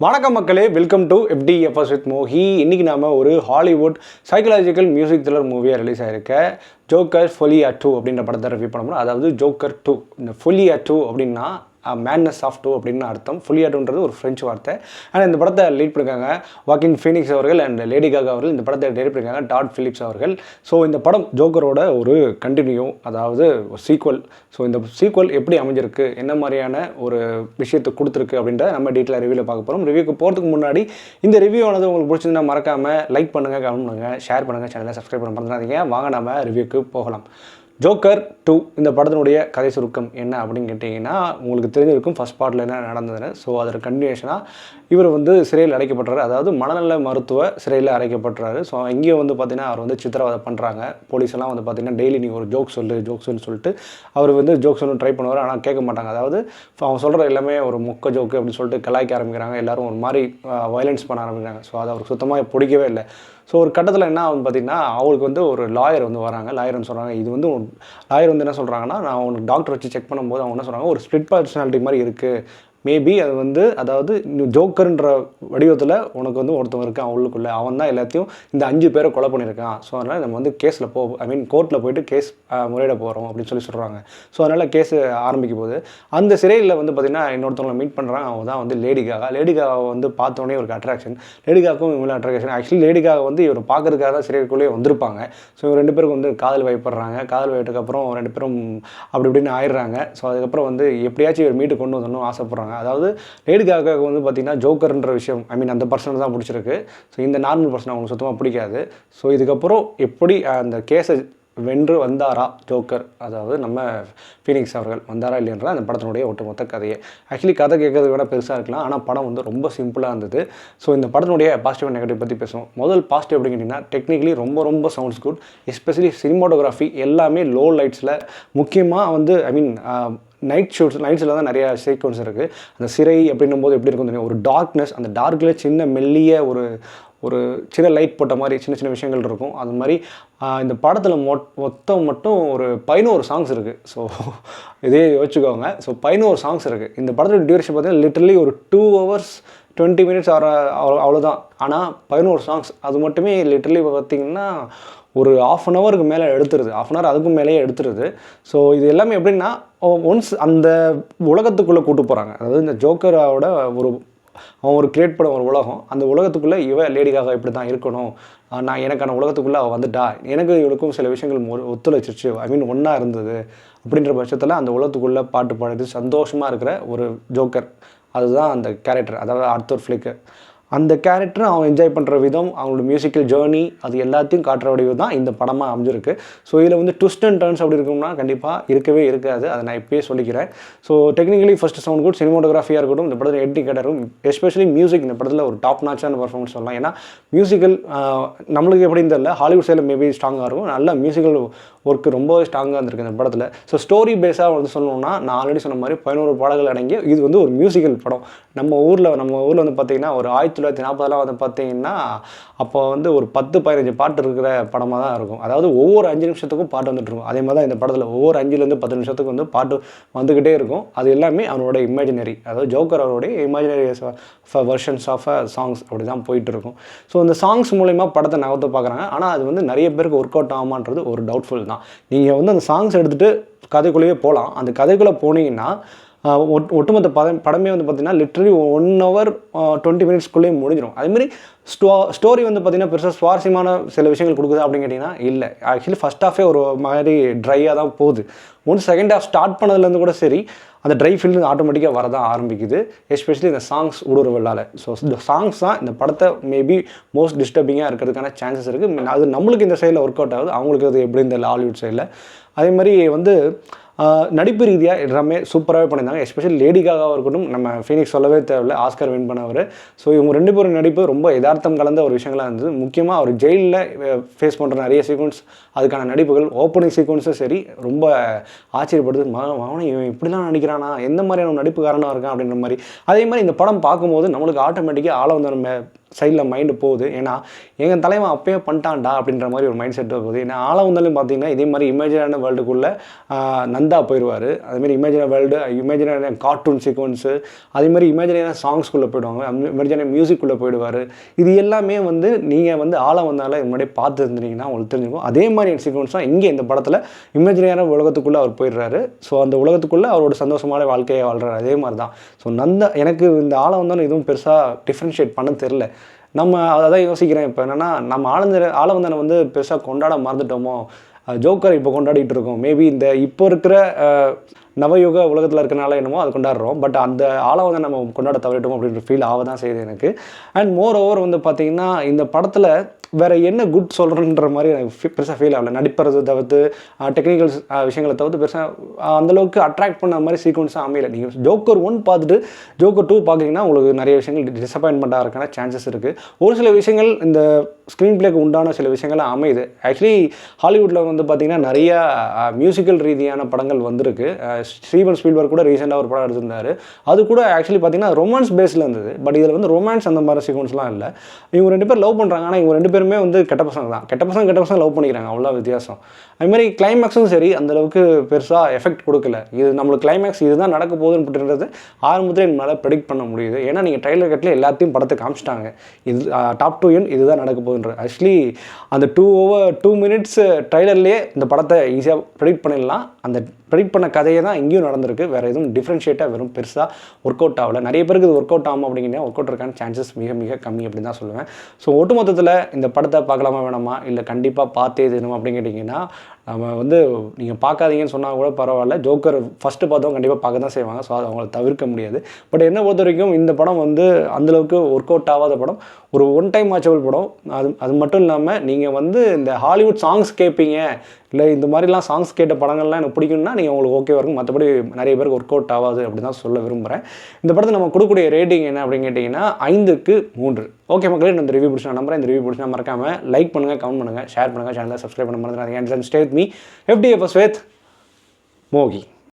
வணக்கம் மக்களே, welcome to FDFS with Mohi. இன்றைக்கி நாம் ஒரு ஹாலிவுட் சைக்கலாஜிக்கல் மியூசிக் த்ரில்லர் மூவியாக ரிலீஸ் ஆகிருக்க ஜோக்கர் ஃபோலியா 2 அப்படின்ற படத்தை ரிவ்யூ பண்ண போகிறோம். அதாவது ஜோக்கர் 2. இந்த ஃபோலியா 2 அப்படின்னா மேட்னஸ் ஆஃப் 2 அப்படின்னு அர்த்தம். ஃபோலியா 2ன்றது ஒரு ஃப்ரெஞ்சு வார்த்தை. ஆனால் இந்த படத்தை லீட் பண்ணியிருக்காங்க வாக்கின் ஃபீனிக்ஸ் அவர்கள் அண்ட் லேடி காகா அவர்கள். இந்த படத்தை டைரக்ட் பண்ணியிருக்காங்க டாட் ஃபிலிப்ஸ் அவர்கள். ஸோ இந்த படம் ஜோக்கரோட ஒரு கண்டினியூ, அதாவது சீக்வல். ஸோ இந்த சீக்வல் எப்படி அமைஞ்சிருக்கு, என்ன மாதிரியான ஒரு விஷயத்தை கொடுத்துருக்கு அப்படின்றத நம்ம டீட்டெயிலாக ரிவ்யூவில் பார்க்க போகிறோம். ரிவ்யூக்கு போகிறதுக்கு முன்னாடி இந்த ரிவ்யூ ஆனது உங்களுக்கு பிடிச்சிருந்தா மறக்காமல் லைக் பண்ணுங்கள், கமெண்ட் பண்ணுங்கள், ஷேர் பண்ணுங்கள், சேனலை சப்ஸ்கிரைப் பண்ண மறந்துடாதீங்க. வாங்க நம்ம ரிவ்யூக்கு போகலாம். ஜோக்கர் 2 இந்த படத்தினுடைய கதை சுருக்கம் என்ன அப்படின்னு கேட்டிங்கன்னா, உங்களுக்கு தெரிஞ்சிருக்கும் ஃபஸ்ட் பார்ட்டில் என்ன நடந்ததுன்னு. ஸோ அதோட கண்டினியூஷனாக இவர் வந்து சிறையில் அடைக்கப்பட்டுறாரு. அதாவது மனநல மருத்துவ சிறையில் அடைக்கப்பட்டுறாரு. ஸோ இங்கேயும் வந்து பார்த்திங்கன்னா அவர் வந்து சித்திரவதை பண்ணுறாங்க. போலீஸெல்லாம் வந்து பார்த்திங்கன்னா டெய்லி நீ ஒரு ஜோக் சொல்லுன்னு சொல்லிட்டு அவர் வந்து ஜோக் சொல்லணும் ட்ரை பண்ணுவார். ஆனால் கேட்க மாட்டாங்க. அதாவது அவன் சொல்கிற எல்லாமே ஒரு மொக்க ஜோக்கு அப்படின்னு சொல்லிட்டு கலாய்க்க ஆரம்பிக்கிறாங்க. எல்லோரும் ஒரு மாதிரி வயலன்ஸ் பண்ண ஆரம்பிக்கிறாங்க. ஸோ அது அவருக்கு சுத்தமாக பிடிக்கவே இல்லை. ஸோ ஒரு கட்டத்தில் என்ன ஆகுன்னு பார்த்திங்கன்னா, அவருக்கு வந்து ஒரு லாயர் வந்து வராங்க. லாயர்னு சொல்கிறாங்க. இது வந்து லாயர் வந்து என்ன சொல்கிறாங்கன்னா, நான் உனக்கு டாக்டர் வச்சு செக் பண்ணும்போது அவங்க என்ன சொல்கிறாங்க, ஒரு ஸ்ப்ளிட் பர்சனாலிட்டி மாதிரி இருக்குது. மேபி அது வந்து, அதாவது ஜோக்கர்ன்ற வடிவத்தில் உனக்கு வந்து ஒருத்தவங்க இருக்கான் உள்ளுக்குள்ளே, அவன் தான் எல்லாத்தையும் இந்த 5 பேரை கொலை பண்ணியிருக்கான். ஸோ அதனால் நம்ம வந்து கேஸில் கோர்ட்டில் போயிட்டு கேஸ் முறையிட போகிறோம் அப்படின்னு சொல்கிறாங்க. ஸோ அதனால் கேஸ் ஆரம்பிக்கும் போது அந்த சிறையில் வந்து பார்த்திங்கன்னா இன்னொருத்தவங்களை மீட் பண்ணுறாங்க. அவங்க தான் வந்து லேடி காகா வந்து பார்த்தோன்னே ஒரு அட்ராக்ஷன். லேடி காக்கும் இவங்களும் அட்ராக்ஷன். ஆக்சுவலி லேடி காகா வந்து இவர் பார்க்கறதுக்காக தான் சிறைக்குள்ளேயே வந்திருப்பாங்க. ஸோ இவங்க 2 பேருக்கு வந்து காதல் வயப்படுறாங்க. காதல் வயட்டுக்கப்புறம் 2 பேரும் அப்படி இப்படின்னு ஆயிடுறாங்க. ஸோ அதுக்கப்புறம் வந்து எப்படியாச்சும் இவர் மீட்டு கொண்டு வரணும்னு ஆசைப்படுறாங்க. அதாவது லேடி காகா வந்து பார்த்திங்கன்னா ஜோக்கர்ன்ற விஷயம், அந்த பர்சன் தான் பிடிச்சிருக்கு. ஸோ இந்த நார்மல் பர்சன் அவங்களுக்கு சுத்தமாக பிடிக்காது. ஸோ இதுக்கப்புறம் எப்படி அந்த கேஸை வென்று வந்தாரா ஜோக்கர், அதாவது நம்ம ஃபீனிக்ஸ் அவர்கள் வந்தாரா இல்லைன்ற அந்த படத்தினுடைய ஒட்டுமொத்த கதையை. ஆக்சுவலி கதை கேட்கறது விட பெருசாக இருக்கலாம், ஆனால் படம் வந்து ரொம்ப சிம்பிளாக இருந்தது. ஸோ இந்த படத்தினுடைய பாசிட்டிவ் அண்ட் நெகட்டிவ் பற்றி பேசுவோம். முதல் பாசிட்டிவ் அப்படின்னு கேட்டிங்கன்னா, டெக்னிக்கலி ரொம்ப சவுண்ட்ஸ் குட். எஸ்பெஷலி சினிமாட்டோகிராஃபி எல்லாமே லோ லைட்ஸில், முக்கியமாக வந்து நைட்ஸில் தான் நிறையா சீக்வன்ஸ் இருக்குது. அந்த சிறை அப்படின்னும் போது எப்படி இருக்கும் தெரியும், ஒரு டார்க்னஸ், அந்த டார்க்கில் சின்ன மெல்லிய ஒரு சின்ன லைட் போட்ட மாதிரி சின்ன விஷயங்கள் இருக்கும். அது மாதிரி இந்த படத்தில் மட்டும் ஒரு 11 சாங்ஸ் இருக்குது. ஸோ இதே யோசிச்சுக்கோங்க. ஸோ 11 சாங்ஸ் இருக்குது. இந்த படத்தோட டியூரேஷன் பார்த்தீங்கன்னா லிட்டரலி ஒரு 2 hours 20 minutes அவ்வளோதான். ஆனால் 11 சாங்ஸ் அது மட்டுமே லிட்டரலி பார்த்திங்கன்னா ஒரு 1/2 hourக்கு மேலே எடுத்துருது. 1/2 hour அதுக்கும் மேலேயே எடுத்துருது. ஸோ இது எல்லாமே எப்படின்னா, ஒன்ஸ் அந்த உலகத்துக்குள்ளே கூட்டு போகிறாங்க. அதாவது இந்த ஜோக்கரோட அவன் ஒரு கிரியேட் பண்ண ஒரு உலகம். அந்த உலகத்துக்குள்ளே லேடி காகா இப்படி தான் இருக்கணும், நான் எனக்கான உலகத்துக்குள்ளே அவள் வந்துட்டா, எனக்கு இவளுக்கும் சில விஷயங்கள் ஒத்துழைச்சிருச்சு, ஒன்றா இருந்தது அப்படின்ற பட்சத்தில் அந்த உலகத்துக்குள்ளே பாட்டு பாடுறது சந்தோஷமாக இருக்கிற ஒரு ஜோக்கர். அதுதான் அந்த கேரக்டர், அதாவது ஆர்தர் ஃப்ளிக். அந்த கேரக்டர் அவன் என்ஜாய் பண்ணுற விதம், அவங்களோட மியூசிக்கல் ஜேர்னி, அது எல்லாத்தையும் காட்டுற வடிவம் தான் இந்த படமாக அமைஞ்சிருக்கு. ஸோ இதில் வந்து ட்விஸ்ட் அண்ட் டர்ன்ஸ் அப்படி இருக்கும்னா கண்டிப்பாக இருக்கவே இருக்காது. அதை நான் இப்போயே சொல்லிக்கிறேன். So technically first sound good, சினிமாட்டோகிராஃபியாக இருக்கட்டும், இந்த படத்தில் எடிட்டிங் கேட்டாரும், எஸ்பெஷலி மியூசிக் இந்த படத்தில் ஒரு டாப் நாச்சான பர்ஃபார்மன்ஸ் சொல்லலாம். ஏன்னா மியூசிக்கல் நம்மளுக்கு எப்படின்னு தெரியல, ஹாலிவுட் சைடில் மேபி ஸ்ட்ராங்காக இருக்கும். நல்ல மியூசிக்கல் ஒர்க்கு ரொம்பவே ஸ்ட்ராங்காக இருந்திருக்கு இந்த படத்தில். ஸோ ஸ்டோரி பேஸாக வந்து சொல்லணும்னா, நான் ஆல்ரெடி சொன்ன மாதிரி 11 பாடல்கள் அடங்கிய இது வந்து ஒரு மியூசிக்கல் படம். நம்ம ஊரில் வந்து பார்த்திங்கன்னா ஒரு 1940 வந்து பார்த்திங்கன்னா அப்போ வந்து ஒரு 10-15 பாட்டு இருக்கிற படமாக தான் இருக்கும். அதாவது ஒவ்வொரு 5 நிமிஷத்துக்கும் பாட்டு வந்துட்டு இருக்கும். அதே மாதிரி தான் இந்த படத்தில் ஒவ்வொரு 5லேருந்து 10 நிமிஷத்துக்கு வந்து பாட்டு வந்துக்கிட்டே இருக்கும். அது எல்லாமே அவனோட இமேஜினரி, அதாவது ஜோக்கர் அவருடைய இமேஜினரி வெர்ஷன்ஸ் ஆஃப் சாங்ஸ் அப்படி தான் போயிட்டு இருக்கும். ஸோ இந்த சாங்ஸ் மூலயமா படத்தை நகர்த்த பார்க்குறாங்க. ஆனால் அது வந்து நிறைய பேருக்கு ஒர்க் அவுட் ஆகுமான்றது ஒரு டவுட்ஃபுல் தான். நீங்கள் வந்து அந்த சாங்ஸ் எடுத்துகிட்டு கதைக்குள்ளேயே போகலாம். அந்த கதைக்குள்ளே போனீங்கன்னா ஒட்டுமொத்த படமே வந்து பார்த்திங்கன்னா லிட்ரலி 1 hour 20 minutesக்குள்ளேயே முடிஞ்சிடும். அதுமாரி ஸ்டோரி வந்து பார்த்திங்கன்னா பெருசாக சுவாரஸ்யமான சில விஷயங்கள் கொடுக்குது அப்படின்னு கேட்டிங்கன்னா இல்லை. ஆக்சுவலி ஃபஸ்ட் ஹாஃபே ஒரு மாதிரி ட்ரையாக தான் போகுது. செகண்ட் ஹாஃப் ஸ்டார்ட் பண்ணதுலேருந்து கூட சரி, அந்த ட்ரை ஃபீல்டு ஆட்டோமேட்டிக்காக வரதான் ஆரம்பிக்குது. எஸ்பெஷலி இந்த சாங்ஸ் ஊடுருவலால். ஸோ இந்த சாங்ஸ் தான் இந்த படத்தை மேபி மோஸ்ட் டிஸ்டர்பிங்காக இருக்கிறதுக்கான சான்சஸ் இருக்குது. அது நம்மளுக்கு இந்த சைடில் ஒர்க் அவுட் ஆகுது, அவங்களுக்கு அது எப்படின்னு தெரியல ஹாலிவுட் சைடில். அதே மாதிரி வந்து நடிப்பு ரீதியாக எல்லாமே சூப்பராகவே பண்ணியிருந்தாங்க. எஸ்பெஷலி லேடி காகாவாக இருக்கட்டும், நம்ம ஃபீனிக்ஸ் சொல்லவே தேவையில்லை, ஆஸ்கர் வின் பண்ணவர். ஸோ இவங்க 2 பேரும் நடிப்பு ரொம்ப யதார்த்தம் கலந்த ஒரு விஷயங்களாக இருந்தது. முக்கியமாக அவர் ஜெயிலில் ஃபேஸ் பண்ணுற நிறைய சீக்வன்ஸ், அதுக்கான நடிப்புகள், ஓப்பனிங் சீக்வன்ஸும் சரி ரொம்ப ஆச்சரியப்படுது. அவனை இவன் இப்படிலாம் நடிக்கிறானா, எந்த மாதிரியான நடிப்புக்காரனாக இருக்கான் அப்படின்ற மாதிரி. அதே மாதிரி இந்த படம் பார்க்கும்போது நம்மளுக்கு ஆட்டோமேட்டிக்காக ஆள வந்து நம்ம சைடில் மைண்டு போகுது. ஏன்னா எங்கள் தலைவன் அப்பயே பண்ணிட்டான்டா அப்படின்ற மாதிரி ஒரு மைண்ட் செட்டு போகுது. ஏன்னா ஆள வந்தாலும் பார்த்தீங்கன்னா இதே மாதிரி இமேஜினான வேர்ல்டுக்குள்ளே நந்தா போயிடுவார். அதேமாதிரி இமேஜினான வேர்ல்டு, இமேஜினான கார்ட்டூன் சீக்வன்ஸு, அதேமாதிரி இமேஜினான சாங்ஸ்குள்ளே போயிடுவாங்க, இமேஜினான மியூசிக்குள்ளே போயிடுவார். இது எல்லாமே வந்து நீங்கள் வந்து ஆள வந்தாலும் முன்னாடியே பார்த்து இருந்தீங்கன்னா உங்களுக்கு தெரிஞ்சுக்கும். அதே மாதிரி சீக்வன்ஸ் தான் இங்கே இந்த படத்தில் இமேஜினான உலகத்துக்குள்ளே அவர் போயிடுறாரு. ஸோ அந்த உலகத்துக்குள்ளே அவரோட சந்தோஷமான வாழ்க்கையை வாழ்கிறார். அதே மாதிரி தான். ஸோ நந்தா எனக்கு இந்த ஆள வந்தாலும் எதுவும் பெருசாக டிஃப்ரென்ஷியேட் பண்ண தெரில. நம்ம அதான் யோசிக்கிறேன் இப்போ என்னென்னா, நம்ம ஆள வந்தனை வந்து பெருசாக கொண்டாட மறந்துட்டோமோ, ஜோக்கர் இப்போ கொண்டாடிட்டு இருக்கோம். மேபி இந்த இப்போ இருக்கிற நவயுக உலகத்தில் இருக்கிறனால என்னமோ அது கொண்டாடுறோம். பட் அந்த ஆள வந்து நம்ம கொண்டாட தவறிட்டோம் அப்படின்ற ஃபீல் ஆக தான் செய்யுது எனக்கு. அண்ட் மோர் ஓவர் வந்து பார்த்திங்கன்னா இந்த படத்தில் வேறு என்ன குட் சொல்கிறேன்ற மாதிரி எனக்கு பெருசாக ஃபீல் ஆகலை. நடிப்பது தவிர்த்து டெக்னிக்கல் விஷயங்களை தவிர்த்து பெருசாக அந்தளவுக்கு அட்ராக்ட் பண்ண மாதிரி சீக்வன்ஸாக அமையலை. நீங்கள் ஜோக்கர் 1 பார்த்துட்டு ஜோக்கர் 2 பார்க்குறீங்கன்னா உங்களுக்கு நிறைய விஷயங்கள் டிசப்பாயின்மெண்ட்டாக இருக்கான சான்சஸ் இருக்குது. ஒரு சில விஷயங்கள் இந்த ஸ்க்ரீன் பிளேக்கு உண்டான சில விஷயங்கள்லாம் அமையுது. ஆக்சுவலி ஹாலிவுட்டில் வந்து பார்த்திங்கன்னா நிறையா மியூசிக்கல் ரீதியான படங்கள் வந்திருக்கு. ஸ்டீவன் ஸ்பீல்பர்க் கூட ரீசெண்டாக ஒரு படம் எடுத்திருந்தார். அது கூட ஆக்சுவலி பார்த்திங்கன்னா ரொமான்ஸ் பேஸில் இருந்தது. பட் இதில் வந்து ரொமான்ஸ் அந்த மாதிரி சீக்வன்ஸ்லாம் இல்லை. இவங்க 2 பேர் லவ் பண்ணுறாங்க. ஆனால் இவங்க 2 பேருமே வந்து கெட்ட பசங்க தான். கெட்ட பசங்க லவ் பண்ணிக்கிறாங்க. அவ்வளோ வித்தியாசம். அதுமாதிரி கிளைமேக்ஸும் சரி அந்தளவுக்கு பெருசாக எஃபெக்ட் கொடுக்கல. இது நம்மளுக்கு கிளைமேக்ஸ் இதுதான் நடக்க போகுதுன்றது ஆரம்பத்தில் என்னால் ப்ரெடிக்ட் பண்ண முடியுது. ஏன்னா நீங்கள் ட்ரைலர் கட்டில் எல்லாத்தையும் படத்தை காமிச்சிட்டாங்க. இது டாப் டு எண்ட் இதுதான் நடக்க போகுதுன்றது. ஆக்சுவலி அந்த 2 minutes ட்ரைலர்லேயே இந்த படத்தை ஈஸியாக ப்ரெடிக்ட் பண்ணிடலாம். அந்த ப்ரெடிக்ட் பண்ண கதையை தான் இங்கேயும் நடந்திருக்கு. வேறு எதுவும் டிஃப்ரென்ஷியேட்டாக வெறும் பெருசாக ஒர்க் அவுட் ஆகலை. நிறைய பேருக்கு இது ஒர்க் அவுட் ஆகும் அப்படிங்கன்னா ஒர்க் அவுட் இருக்கான சான்சஸ் மிக மிக கம்மி அப்படின்னு தான் சொல்லுவேன். ஸோ ஒட்டுமொத்தத்தில் இந்த படத்தை பார்க்கலாமா வேணாமா, இல்லை கண்டிப்பாக பார்த்தே தீரணும் அப்படின்னு கேட்டிங்கன்னா, நம்ம வந்து நீங்கள் பார்க்காதீங்கன்னு சொன்னால் கூட பரவாயில்ல. ஜோக்கர் ஃபஸ்ட்டு பார்த்தவங்க கண்டிப்பாக பார்க்க தான் செய்வாங்க. ஸோ அதை அவங்கள தவிர்க்க முடியாது. பட் என்னை பொறுத்த வரைக்கும் இந்த படம் வந்து அந்தளவுக்கு ஒர்க் அவுட் ஆகாத படம். ஒரு ஒன் டைம் வாட்சபிள் படம். அது மட்டும் இல்லாமல் நீங்கள் வந்து இந்த ஹாலிவுட் சாங்ஸ் கேட்பீங்க, இல்லை இந்த மாதிரிலாம் சாங்ஸ் கேட்ட படங்கள்லாம் எனக்கு பிடிக்கும்னா நீங்கள் உங்களுக்கு ஓகேவாக இருக்கும். மற்றபடி நிறைய பேருக்கு ஒர்க் அவுட் ஆகாது அப்படி தான் சொல்ல விரும்புகிறேன். இந்த படத்தை நம்ம கொடுக்கக்கூடிய ரேட்டிங் என்ன அப்படின்னு கேட்டிங்கன்னா 5க்கு 3. ஓகே மக்களே, இந்த ரிவ்யூ பிடிச்ச நம்புறேன். இந்த ரிவ்யூ பிடிச்சா மறக்காமல் லைக் பண்ணுங்கள், கமெண்ட் பண்ணுங்கள், ஷேர் பண்ணுங்கள், சேனலை சப்ஸ்கிரைப் பண்ண மறந்துடாதீங்க. And stay with me FDFS with மோகி.